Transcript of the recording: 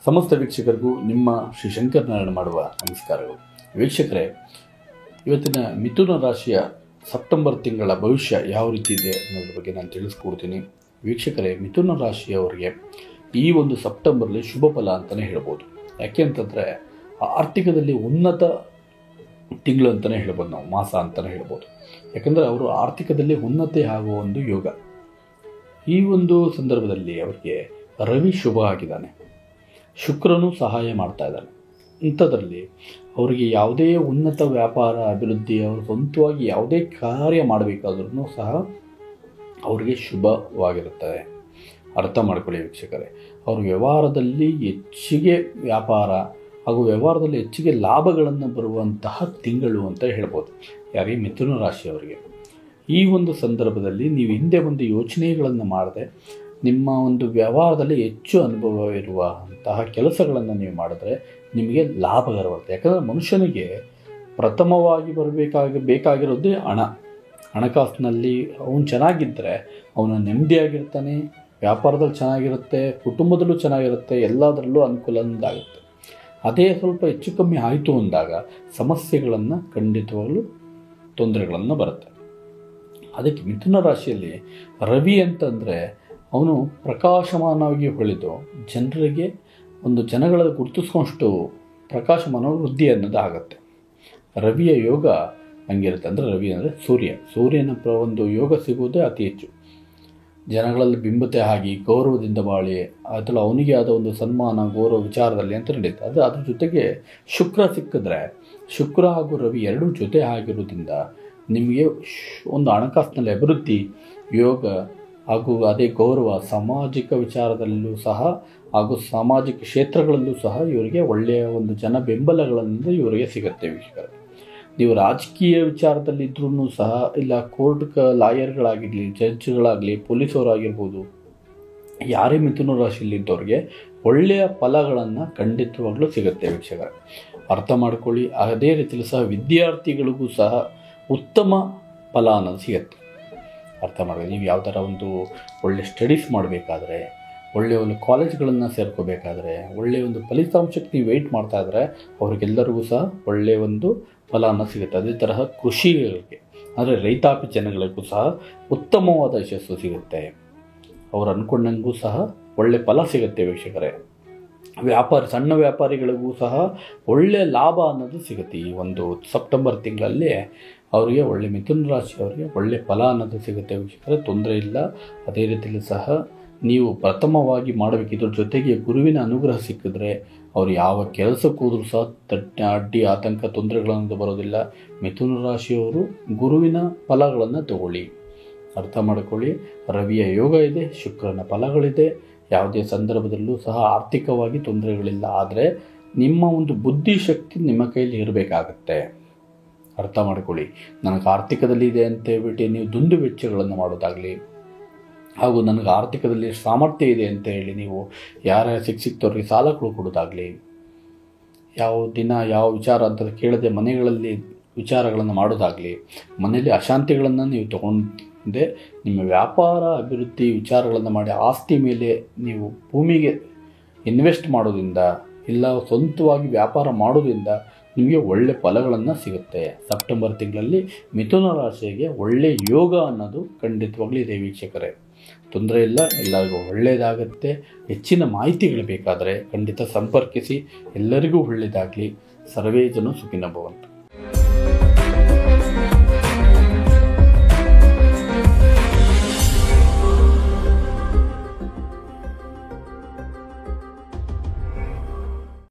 ಸಮಸ್ತ ವೀಕ್ಷಕರಿಗೂ ನಿಮ್ಮ ಶ್ರೀ ಶಂಕರನಾರಾಯಣ ಮಾಡುವ ನಮಸ್ಕಾರಗಳು. ವೀಕ್ಷಕರೇ, ಇವತ್ತಿನ ಮಿಥುನ ರಾಶಿಯ ಸೆಪ್ಟೆಂಬರ್ ತಿಂಗಳ ಭವಿಷ್ಯ ಯಾವ ರೀತಿ ಇದೆ ಅನ್ನೋದ್ರ ಬಗ್ಗೆ ನಾನು ತಿಳಿಸ್ಕೊಡ್ತೀನಿ. ವೀಕ್ಷಕರೇ, ಮಿಥುನ ರಾಶಿಯವರಿಗೆ ಈ ಒಂದು ಸೆಪ್ಟೆಂಬರ್ಲಿ ಶುಭ ಫಲ ಅಂತಲೇ ಹೇಳ್ಬೋದು. ಯಾಕೆ ಅಂತಂದರೆ ಆರ್ಥಿಕದಲ್ಲಿ ಉನ್ನತ ತಿಂಗಳು ಅಂತಲೇ ಹೇಳ್ಬೋದು, ನಾವು ಮಾಸ ಅಂತಲೇ ಹೇಳ್ಬೋದು. ಯಾಕಂದರೆ ಅವರು ಆರ್ಥಿಕದಲ್ಲಿ ಉನ್ನತಿ ಆಗುವ ಒಂದು ಯೋಗ. ಈ ಒಂದು ಸಂದರ್ಭದಲ್ಲಿ ಅವರಿಗೆ ರವಿ ಶುಭ ಆಗಿದ್ದಾನೆ, ಶುಕ್ರನು ಸಹಾಯ ಮಾಡ್ತಾ ಇದ್ದಾನೆ. ಇಂಥದ್ರಲ್ಲಿ ಅವರಿಗೆ ಯಾವುದೇ ಉನ್ನತ ವ್ಯಾಪಾರ ಅಭಿವೃದ್ಧಿ, ಅವರು ಸ್ವಂತವಾಗಿ ಯಾವುದೇ ಕಾರ್ಯ ಮಾಡಬೇಕಾದ್ರೂ ಸಹ ಅವರಿಗೆ ಶುಭವಾಗಿರುತ್ತದೆ. ಅರ್ಥ ಮಾಡ್ಕೊಳ್ಳಿ ವೀಕ್ಷಕರೇ, ಅವರು ವ್ಯವಹಾರದಲ್ಲಿ ಹೆಚ್ಚಿಗೆ ವ್ಯಾಪಾರ ಹಾಗೂ ವ್ಯವಹಾರದಲ್ಲಿ ಹೆಚ್ಚಿಗೆ ಲಾಭಗಳನ್ನು ಬರುವಂತಹ ತಿಂಗಳು ಅಂತ ಹೇಳ್ಬೋದು ಯಾರಿಗೆ, ಮಿಥುನ ರಾಶಿಯವರಿಗೆ. ಈ ಒಂದು ಸಂದರ್ಭದಲ್ಲಿ ನೀವು ಹಿಂದೆ ಒಂದು ಯೋಚನೆಗಳನ್ನು ಮಾಡದೆ ನಿಮ್ಮ ಒಂದು ವ್ಯವಹಾರದಲ್ಲಿ ಹೆಚ್ಚು ಅನುಭವ ಇರುವಂತಹ ಕೆಲಸಗಳನ್ನು ನೀವು ಮಾಡಿದ್ರೆ ನಿಮಗೆ ಲಾಭಕರವಾಗುತ್ತೆ. ಯಾಕಂದರೆ ಮನುಷ್ಯನಿಗೆ ಪ್ರಥಮವಾಗಿ ಬೇಕಾಗಿರೋದೇ ಹಣಕಾಸಿನಲ್ಲಿ ಅವನು ಚೆನ್ನಾಗಿದ್ದರೆ ಅವನು ನೆಮ್ಮದಿಯಾಗಿರ್ತಾನೆ, ವ್ಯಾಪಾರದಲ್ಲಿ ಚೆನ್ನಾಗಿರುತ್ತೆ, ಕುಟುಂಬದಲ್ಲೂ ಚೆನ್ನಾಗಿರುತ್ತೆ, ಎಲ್ಲದರಲ್ಲೂ ಅನುಕೂಲವಾಗುತ್ತೆ. ಅದೇ ಸ್ವಲ್ಪ ಹೆಚ್ಚು ಕಮ್ಮಿ ಆಯಿತು ಅಂದಾಗ ಸಮಸ್ಯೆಗಳನ್ನು ಖಂಡಿತವಾಗಲೂ ತೊಂದರೆಗಳನ್ನು ಬರುತ್ತೆ. ಅದಕ್ಕೆ ಮಿಥುನ ರಾಶಿಯಲ್ಲಿ ರವಿ ಅಂತಂದರೆ ಅವನು ಪ್ರಕಾಶಮಾನವಾಗಿ ಹೊಳೆದು ಜನರಿಗೆ ಜನಗಳ ಗುರುತಿಸ್ಕೊಂಡಷ್ಟು ಪ್ರಕಾಶಮಾನವಾಗಿ ವೃದ್ಧಿ ಅನ್ನೋದು ಆಗುತ್ತೆ. ರವಿಯ ಯೋಗ ಹಂಗಿರುತ್ತೆ. ಅಂದರೆ ರವಿ ಅಂದರೆ ಸೂರ್ಯನ ಒಂದು ಯೋಗ ಸಿಗುವುದೇ ಅತಿ ಹೆಚ್ಚು. ಜನಗಳಲ್ಲಿ ಬಿಂಬತೆ ಆಗಿ ಗೌರವದಿಂದ ಬಾಳಿ ಅಥವಾ ಅವನಿಗೆ ಆದ ಒಂದು ಸನ್ಮಾನ ಗೌರವ ವಿಚಾರದಲ್ಲಿ ಅಂತ ನಡೀತೆ. ಅದ್ರ ಜೊತೆಗೆ ಶುಕ್ರ ಸಿಕ್ಕಿದ್ರೆ, ಶುಕ್ರ ಹಾಗೂ ರವಿ ಎರಡೂ ಜೊತೆ ಆಗಿರೋದ್ರಿಂದ ನಿಮಗೆ ಒಂದು ಹಣಕಾಸಿನಲ್ಲಿ ಅಭಿವೃದ್ಧಿ ಯೋಗ ಹಾಗೂ ಅದೇ ಗೌರವ, ಸಾಮಾಜಿಕ ವಿಚಾರದಲ್ಲೂ ಸಹ ಹಾಗೂ ಸಾಮಾಜಿಕ ಕ್ಷೇತ್ರಗಳಲ್ಲೂ ಸಹ ಇವರಿಗೆ ಒಳ್ಳೆಯ ಒಂದು ಜನ ಬೆಂಬಲಗಳನ್ನು ಇವರಿಗೆ ಸಿಗುತ್ತೆ. ವೀಕ್ಷಕರೇ, ನೀವು ರಾಜಕೀಯ ವಿಚಾರದಲ್ಲಿದ್ರೂ ಸಹ, ಇಲ್ಲ ಕೋರ್ಟ್ ಲಾಯರ್ಗಳಾಗಿರಲಿ, ಜಡ್ಜ್ಗಳಾಗಲಿ, ಪೊಲೀಸವರಾಗಿರ್ಬೋದು, ಯಾರೇ ಮಿಥುನ ರಾಶಿಯಲ್ಲಿದ್ದವ್ರಿಗೆ ಒಳ್ಳೆಯ ಫಲಗಳನ್ನು ಖಂಡಿತವಾಗ್ಲೂ ಸಿಗುತ್ತೆ. ವೀಕ್ಷಕರೇ, ಅರ್ಥ ಮಾಡ್ಕೊಳ್ಳಿ. ಅದೇ ರೀತಿಯಲ್ಲಿ ಸಹ ವಿದ್ಯಾರ್ಥಿಗಳಿಗೂ ಸಹ ಉತ್ತಮ ಫಲ ಅನ್ನೋದು ಸಿಗುತ್ತೆ. ಅರ್ಥ ಮಾಡ್ಕೊಳ್ಳಿ. ನೀವು ಯಾವ ಥರ ಒಂದು ಒಳ್ಳೆ ಸ್ಟಡೀಸ್ ಮಾಡಬೇಕಾದ್ರೆ, ಒಳ್ಳೆಯ ಒಂದು ಕಾಲೇಜ್ಗಳನ್ನು ಸೇರ್ಕೋಬೇಕಾದ್ರೆ, ಒಳ್ಳೆಯ ಒಂದು ಫಲಿತಾಂಶಕ್ಕೆ ನೀವು ವೆಯ್ಟ್ ಮಾಡ್ತಾ ಇದ್ದರೆ ಅವ್ರಿಗೆಲ್ಲರಿಗೂ ಸಹ ಒಳ್ಳೆಯ ಒಂದು ಫಲ ಅನ್ನೋದು ಸಿಗುತ್ತೆ. ಅದೇ ತರಹ ಕೃಷಿಗಳಿಗೆ ಅಂದರೆ ರೈತಾಪಿ ಜನಗಳಿಗೂ ಸಹ ಉತ್ತಮವಾದ ಯಶಸ್ಸು ಸಿಗುತ್ತೆ. ಅವ್ರು ಅಂದ್ಕೊಂಡಂಗೂ ಸಹ ಒಳ್ಳೆಯ ಫಲ ಸಿಗುತ್ತೆ. ವೀಕ್ಷಕರೇ, ಸಣ್ಣ ವ್ಯಾಪಾರಿಗಳಿಗೂ ಸಹ ಒಳ್ಳೆಯ ಲಾಭ ಅನ್ನೋದು ಸಿಗುತ್ತೆ. ಈ ಒಂದು ಸೆಪ್ಟೆಂಬರ್ ತಿಂಗಳಲ್ಲಿ ಅವರಿಗೆ ಮಿಥುನ ರಾಶಿಯವರಿಗೆ ಒಳ್ಳೆಯ ಫಲ ಅನ್ನೋದು ಸಿಗುತ್ತೆ. ವೀಕ್ಷಕರೇ, ತೊಂದರೆ ಇಲ್ಲ. ಅದೇ ರೀತಿಯಲ್ಲಿ ಸಹ ನೀವು ಪ್ರಥಮವಾಗಿ ಮಾಡಬೇಕು. ಇದ್ರ ಜೊತೆಗೆ ಗುರುವಿನ ಅನುಗ್ರಹ ಸಿಕ್ಕಿದ್ರೆ ಅವರು ಯಾವ ಕೆಲಸಕ್ಕೆ ಹೋದ್ರೂ ಸಹ ಅಡ್ಡಿ ಆತಂಕ ತೊಂದರೆಗಳನ್ನು ಬರೋದಿಲ್ಲ. ಮಿಥುನ ರಾಶಿಯವರು ಗುರುವಿನ ಫಲಗಳನ್ನು ತಗೊಳ್ಳಿ. ಅರ್ಥ ಮಾಡ್ಕೊಳ್ಳಿ. ರವಿಯ ಯೋಗ ಇದೆ, ಶುಕ್ರನ ಫಲಗಳಿದೆ. ಯಾವುದೇ ಸಂದರ್ಭದಲ್ಲೂ ಸಹ ಆರ್ಥಿಕವಾಗಿ ತೊಂದರೆಗಳಿಲ್ಲ. ಆದರೆ ನಿಮ್ಮ ಒಂದು ಬುದ್ಧಿಶಕ್ತಿ ನಿಮ್ಮ ಕೈಯಲ್ಲಿ ಇರಬೇಕಾಗತ್ತೆ. ಅರ್ಥ ಮಾಡ್ಕೊಳ್ಳಿ. ನನಗೆ ಆರ್ಥಿಕದಲ್ಲಿ ಇದೆ ಅಂತ ಹೇಳ್ಬಿಟ್ಟು ನೀವು ದುಂದು ವೆಚ್ಚಗಳನ್ನು ಮಾಡೋದಾಗಲಿ, ಹಾಗೂ ನನಗೆ ಆರ್ಥಿಕದಲ್ಲಿ ಸಾಮರ್ಥ್ಯ ಇದೆ ಅಂತ ಹೇಳಿ ನೀವು ಸಿಕ್ತವ್ರಿಗೆ ಸಾಲಗಳು ಕೊಡೋದಾಗಲಿ, ಯಾವ ವಿಚಾರ ಅಂತ ಕೇಳದೆ ಮನೆಗಳಲ್ಲಿ ವಿಚಾರಗಳನ್ನು ಮಾಡೋದಾಗಲಿ, ಮನೆಯಲ್ಲಿ ಅಶಾಂತಿಗಳನ್ನು ನೀವು ತಗೊಂಡೆ ನಿಮ್ಮ ವ್ಯಾಪಾರ ಅಭಿವೃದ್ಧಿ ವಿಚಾರಗಳನ್ನು ಮಾಡಿ ಆಸ್ತಿ ಮೇಲೆ ನೀವು ಭೂಮಿಗೆ ಇನ್ವೆಸ್ಟ್ ಮಾಡೋದ್ರಿಂದ, ಇಲ್ಲ ಸ್ವಂತವಾಗಿ ವ್ಯಾಪಾರ ಮಾಡೋದ್ರಿಂದ ನಿಮಗೆ ಒಳ್ಳೆ ಫಲಗಳನ್ನು ಸಿಗುತ್ತೆ. ಸೆಪ್ಟೆಂಬರ್ ತಿಂಗಳಲ್ಲಿ ಮಿಥುನ ರಾಶಿಗೆ ಒಳ್ಳೆಯ ಯೋಗ ಅನ್ನೋದು ಖಂಡಿತವಾಗ್ಲೂ ಇದೆ. ವೀಕ್ಷಕರೇ, ತೊಂದರೆ ಇಲ್ಲ, ಎಲ್ಲರಿಗೂ ಒಳ್ಳೆಯದಾಗುತ್ತೆ. ಹೆಚ್ಚಿನ ಮಾಹಿತಿಗಳು ಬೇಕಾದರೆ ಖಂಡಿತ ಸಂಪರ್ಕಿಸಿ. ಎಲ್ಲರಿಗೂ ಒಳ್ಳೆಯದಾಗಲಿ. ಸರ್ವೇ ಜನ ಸುಖಿನೋ ಭವಂತು.